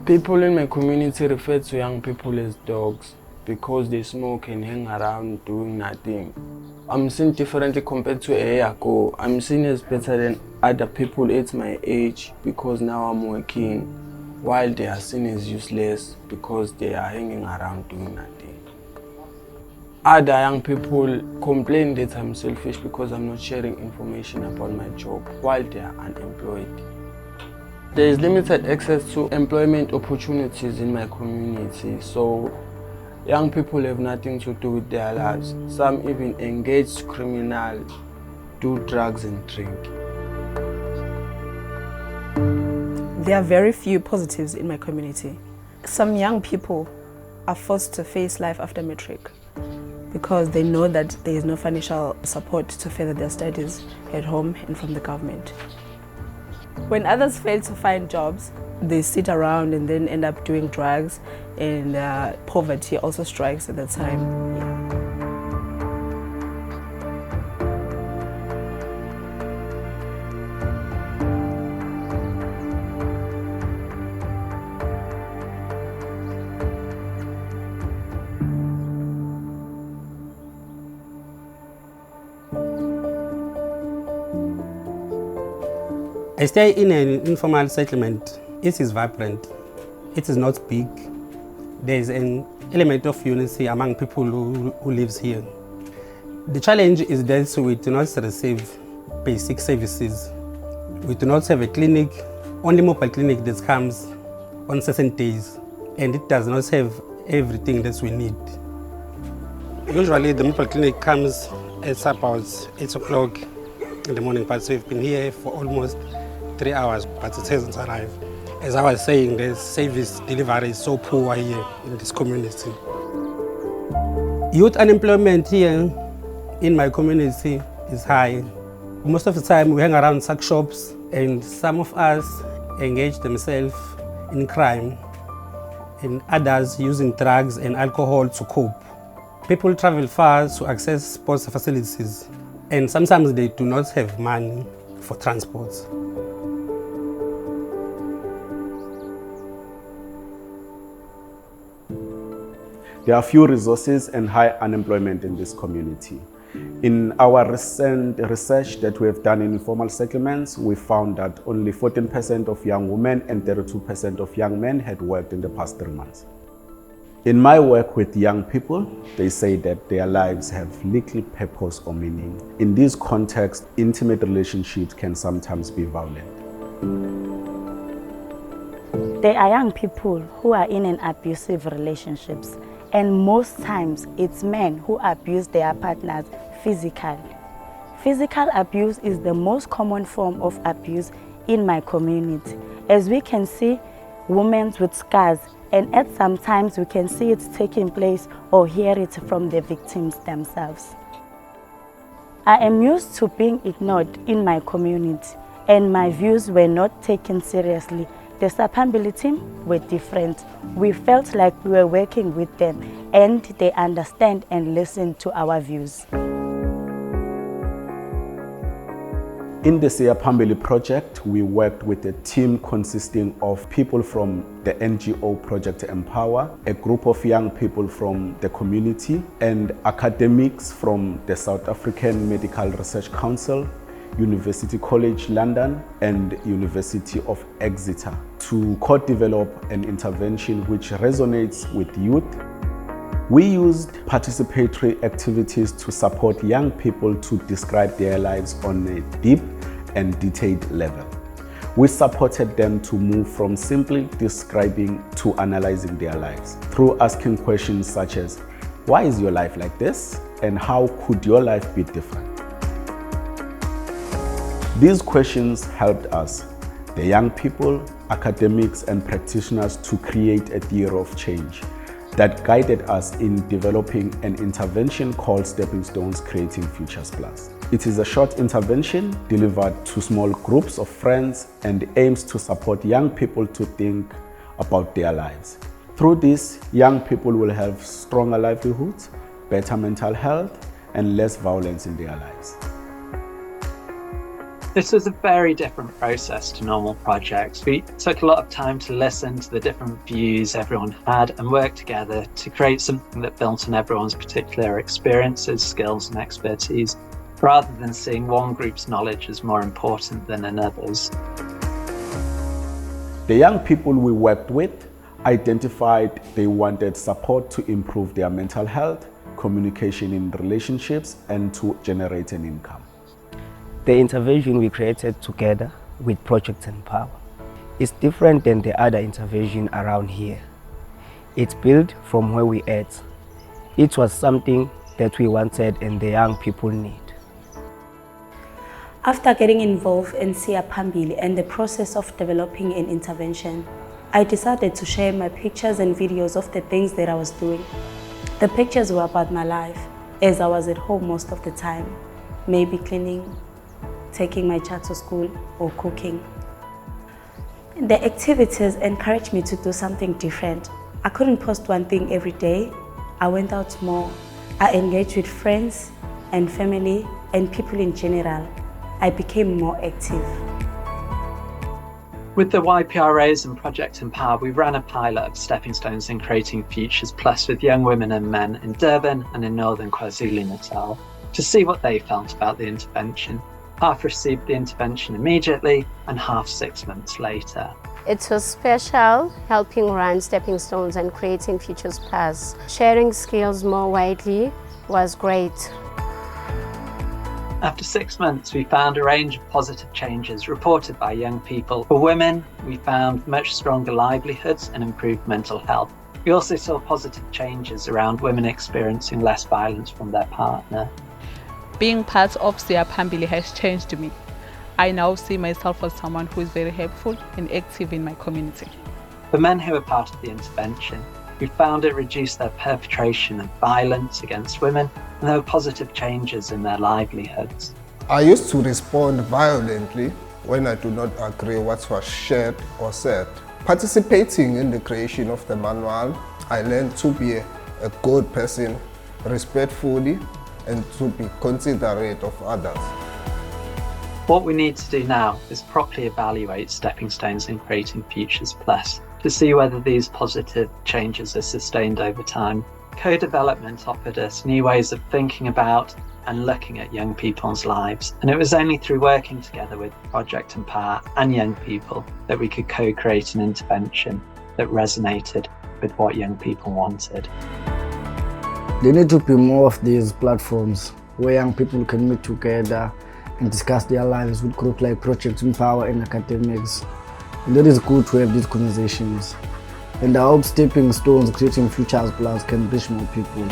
People in my community refer to young people as dogs because they smoke and hang around doing nothing. I'm seen differently compared to a year ago. I'm seen as better than other people at my age because now I'm working, while they are seen as useless because they are hanging around doing nothing. Other young people complain that I'm selfish because I'm not sharing information about my job while they are unemployed. There is limited access to employment opportunities in my community, so young people have nothing to do with their lives. Some even engage criminal, do drugs and drink. There are very few positives in my community. Some young people are forced to face life after matric because they know that there is no financial support to further their studies at home and from the government. When others fail to find jobs, they sit around and then end up doing drugs, and poverty also strikes at that time. I stay in an informal settlement. It is vibrant. It is not big. There is an element of unity among people who lives here. The challenge is that we do not receive basic services. We do not have a clinic, only mobile clinic that comes on certain days, and it does not have everything that we need. Usually the mobile clinic comes at about 8 o'clock in the morning, but we've been here for almost 3 hours, but it hasn't arrived. As I was saying, the service delivery is so poor here in this community. Youth unemployment here in my community is high. Most of the time we hang around sack shops, and some of us engage themselves in crime, and others using drugs and alcohol to cope. People travel far to access sports facilities, and sometimes they do not have money for transport. There are few resources and high unemployment in this community. In our recent research that we have done in informal settlements, we found that only 14% of young women and 32% of young men had worked in the past 3 months. In my work with young people, they say that their lives have little purpose or meaning. In this context, intimate relationships can sometimes be violent. There are young people who are in an abusive relationships, and most times it's men who abuse their partners physically. Physical abuse is the most common form of abuse in my community. As we can see, women with scars, and at some times we can see it taking place or hear it from the victims themselves. I am used to being ignored in my community, and my views were not taken seriously. The Siyaphambili team were different. We felt like we were working with them, and they understand and listen to our views. In the Siyaphambili Project, we worked with a team consisting of people from the NGO Project Empower, a group of young people from the community, and academics from the South African Medical Research Council, University College London, and University of Exeter to co-develop an intervention which resonates with youth. We used participatory activities to support young people to describe their lives on a deep and detailed level. We supported them to move from simply describing to analyzing their lives through asking questions such as, why is your life like this? And how could your life be different? These questions helped us, the young people, academics, and practitioners, to create a theory of change that guided us in developing an intervention called Stepping Stones Creating Futures Plus. It is a short intervention delivered to small groups of friends and aims to support young people to think about their lives. Through this, young people will have stronger livelihoods, better mental health, and less violence in their lives. This was a very different process to normal projects. We took a lot of time to listen to the different views everyone had and work together to create something that built on everyone's particular experiences, skills and expertise, rather than seeing one group's knowledge as more important than another's. The young people we worked with identified they wanted support to improve their mental health, communication in relationships, and to generate an income. The intervention we created together with Project Empower is different than the other intervention around here. It's built from where we at. It was something that we wanted and the young people need. After getting involved in Siyaphambili and the process of developing an intervention, I decided to share my pictures and videos of the things that I was doing. The pictures were about my life, as I was at home most of the time, maybe cleaning, taking my child to school, or cooking. The activities encouraged me to do something different. I couldn't post one thing every day. I went out more. I engaged with friends and family and people in general. I became more active. With the YPRAs and Project Empower, we ran a pilot of Stepping Stones in Creating Futures Plus with young women and men in Durban and in northern KwaZulu-Natal to see what they felt about the intervention. Half received the intervention immediately and half 6 months later. It was special helping run Stepping Stones and Creating Futures Plus. Sharing skills more widely was great. After 6 months, we found a range of positive changes reported by young people. For women, we found much stronger livelihoods and improved mental health. We also saw positive changes around women experiencing less violence from their partner. Being part of Siyaphambili has changed me. I now see myself as someone who is very helpful and active in my community. For men who were part of the intervention, we found it reduced their perpetration of violence against women, and there were positive changes in their livelihoods. I used to respond violently when I do not agree what was shared or said. Participating in the creation of the manual, I learned to be a good person, respectfully, and to be considerate of others. What we need to do now is properly evaluate Stepping Stones in Creating Futures Plus to see whether these positive changes are sustained over time. Co-development offered us new ways of thinking about and looking at young people's lives, and it was only through working together with Project Empower and young people that we could co-create an intervention that resonated with what young people wanted. There need to be more of these platforms where young people can meet together and discuss their lives with groups like Project Empower and academics. And that is good to have these conversations. And I hope Stepping Stones Creating Futures Plus can reach more people.